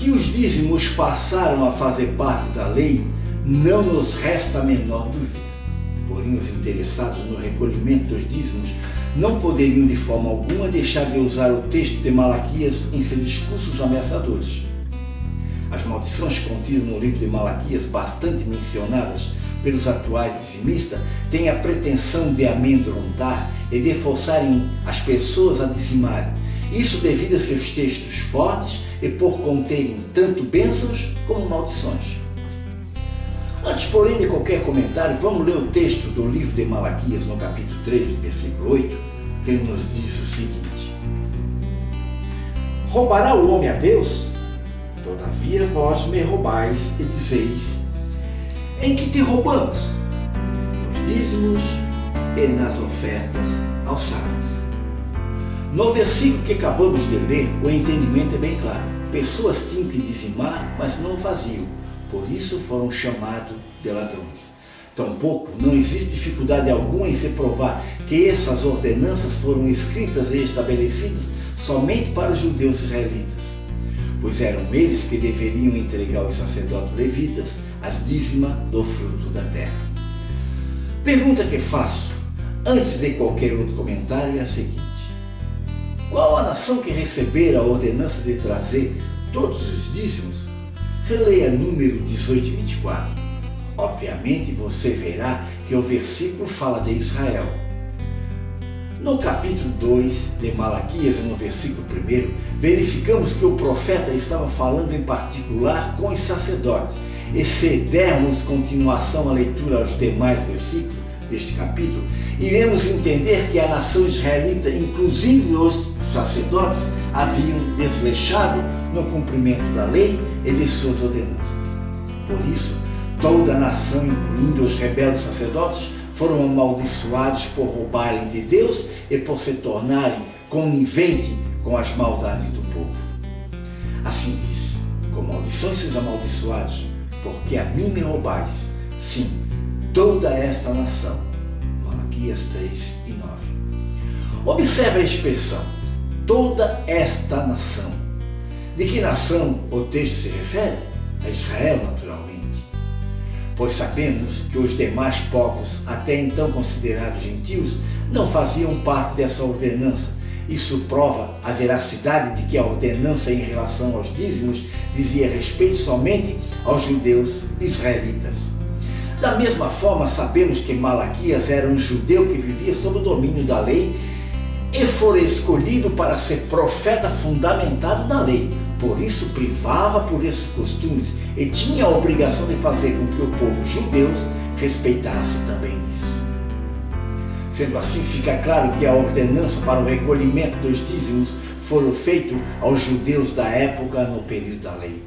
Que os dízimos passaram a fazer parte da lei, não nos resta a menor dúvida. Porém, os interessados no recolhimento dos dízimos não poderiam de forma alguma deixar de usar o texto de Malaquias em seus discursos ameaçadores. As maldições contidas no livro de Malaquias, bastante mencionadas pelos atuais dizimistas, têm a pretensão de amedrontar e de forçarem as pessoas a dizimarem. Isso devido a seus textos fortes e por conterem tanto bênçãos como maldições. Antes, porém, de qualquer comentário, vamos ler o texto do livro de Malaquias, no capítulo 13, versículo 8, que nos diz o seguinte: Roubará o homem a Deus? Todavia vós me roubais e dizeis: em que te roubamos? Nos dízimos e nas ofertas alçadas. No versículo que acabamos de ler, o entendimento é bem claro. Pessoas tinham que dizimar, mas não faziam. Por isso foram chamados de ladrões. Tampouco não existe dificuldade alguma em se provar que essas ordenanças foram escritas e estabelecidas somente para os judeus israelitas, pois eram eles que deveriam entregar aos sacerdotes levitas as dízimas do fruto da terra. Pergunta que faço, antes de qualquer outro comentário, é a seguinte: qual a nação que recebera a ordenança de trazer todos os dízimos? Releia número 18 e 24. Obviamente você verá que o versículo fala de Israel. No capítulo 2 de Malaquias, no versículo 1, verificamos que o profeta estava falando em particular com os sacerdotes. E se dermos continuação à leitura aos demais versículos deste capítulo, iremos entender que a nação israelita, inclusive os sacerdotes, haviam desleixado no cumprimento da lei e de suas ordenanças. Por isso, toda a nação, incluindo os rebeldes sacerdotes, foram amaldiçoados por roubarem de Deus e por se tornarem coniventes com as maldades do povo. Assim diz: com maldições sois amaldiçoados, porque a mim me roubais, sim, toda esta nação. Malaquias 3 e 9. Observe a expressão, toda esta nação. De que nação o texto se refere? A Israel, naturalmente. Pois sabemos que os demais povos, até então considerados gentios, não faziam parte dessa ordenança. Isso prova a veracidade de que a ordenança em relação aos dízimos dizia respeito somente aos judeus israelitas. Da mesma forma, sabemos que Malaquias era um judeu que vivia sob o domínio da lei e fora escolhido para ser profeta fundamentado na lei. Por isso privava por esses costumes e tinha a obrigação de fazer com que o povo judeu respeitasse também isso. Sendo assim, fica claro que a ordenança para o recolhimento dos dízimos foram feitos aos judeus da época no período da lei.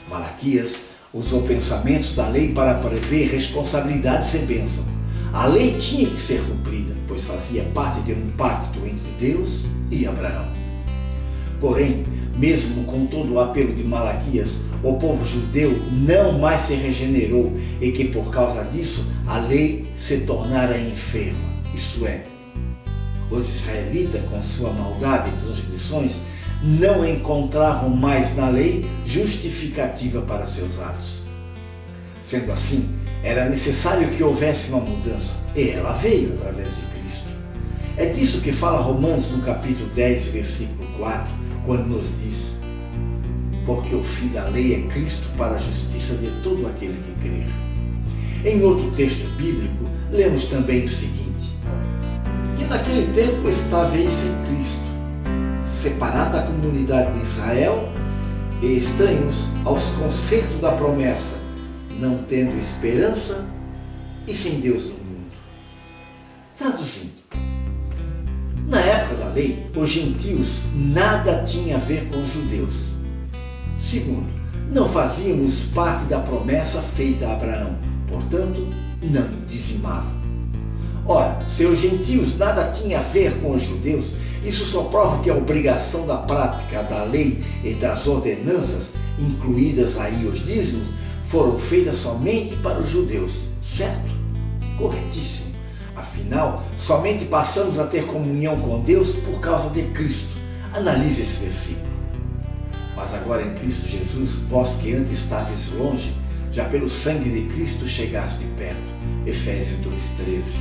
Malaquias usou pensamentos da lei para prever responsabilidades e bênção. A lei tinha que ser cumprida, pois fazia parte de um pacto entre Deus e Abraão. Porém, mesmo com todo o apelo de Malaquias, o povo judeu não mais se regenerou e que por causa disso a lei se tornara enferma. Isto é, os israelitas, com sua maldade e transgressões, não encontravam mais na lei justificativa para seus atos. Sendo assim, era necessário que houvesse uma mudança, e ela veio através de Cristo. É disso que fala Romanos no capítulo 10, versículo 4, quando nos diz: porque o fim da lei é Cristo para a justiça de todo aquele que crer. Em outro texto bíblico, lemos também o seguinte: que naquele tempo estáveis em Cristo, separados da comunidade de Israel e estranhos aos concertos da promessa, não tendo esperança e sem Deus no mundo. Traduzindo, na época da lei, os gentios nada tinha a ver com os judeus. Segundo, não fazíamos parte da promessa feita a Abraão, portanto, não dizimavam. Ora, se os gentios nada tinham a ver com os judeus, isso só prova que a obrigação da prática da lei e das ordenanças, incluídas aí os dízimos, foram feitas somente para os judeus, certo? Corretíssimo. Afinal, somente passamos a ter comunhão com Deus por causa de Cristo. Analise esse versículo. Mas agora em Cristo Jesus, vós que antes estáveis longe, já pelo sangue de Cristo chegaste perto. Efésios 2,13.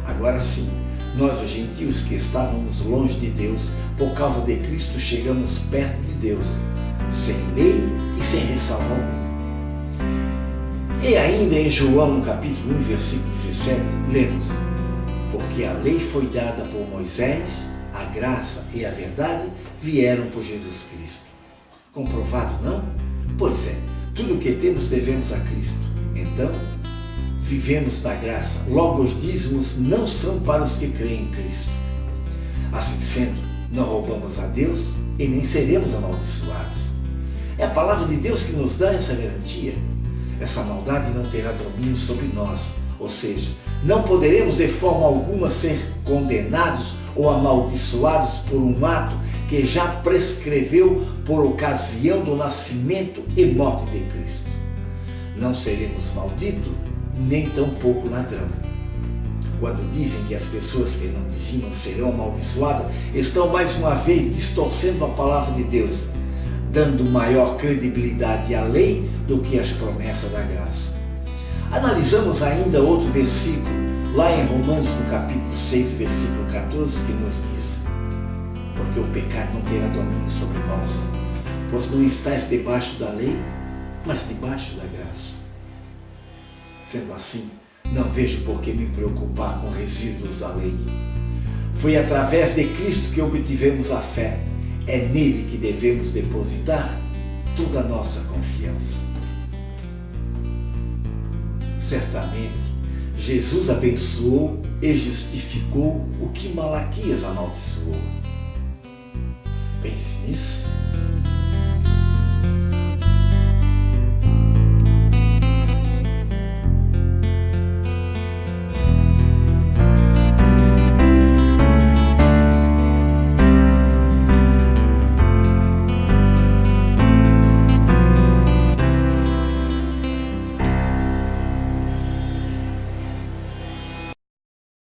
Agora sim, nós os gentios que estávamos longe de Deus, por causa de Cristo chegamos perto de Deus, sem lei e sem ressalva alguma. E ainda em João, no capítulo 1, versículo 17, lemos: porque a lei foi dada por Moisés, a graça e a verdade vieram por Jesus Cristo. Comprovado, não? Pois é, tudo o que temos devemos a Cristo. Então, vivemos da graça. Logo, os dízimos não são para os que creem em Cristo. Assim sendo, não roubamos a Deus e nem seremos amaldiçoados. É a palavra de Deus que nos dá essa garantia. Essa maldade não terá domínio sobre nós, ou seja, não poderemos de forma alguma ser condenados ou amaldiçoados por um ato que já prescreveu por ocasião do nascimento e morte de Cristo. Não seremos malditos, nem tampouco ladrão. Quando dizem que as pessoas que não diziam serão amaldiçoadas, estão mais uma vez distorcendo a palavra de Deus, dando maior credibilidade à lei do que às promessas da graça. Analisamos ainda outro versículo, lá em Romanos, no capítulo 6, versículo 14, que nos diz: porque o pecado não terá domínio sobre vós, pois não estáis debaixo da lei, mas debaixo da graça. Sendo assim, não vejo por que me preocupar com resíduos da lei. Foi através de Cristo que obtivemos a fé. É nele que devemos depositar toda a nossa confiança. Certamente, Jesus abençoou e justificou o que Malaquias amaldiçoou. Pense nisso.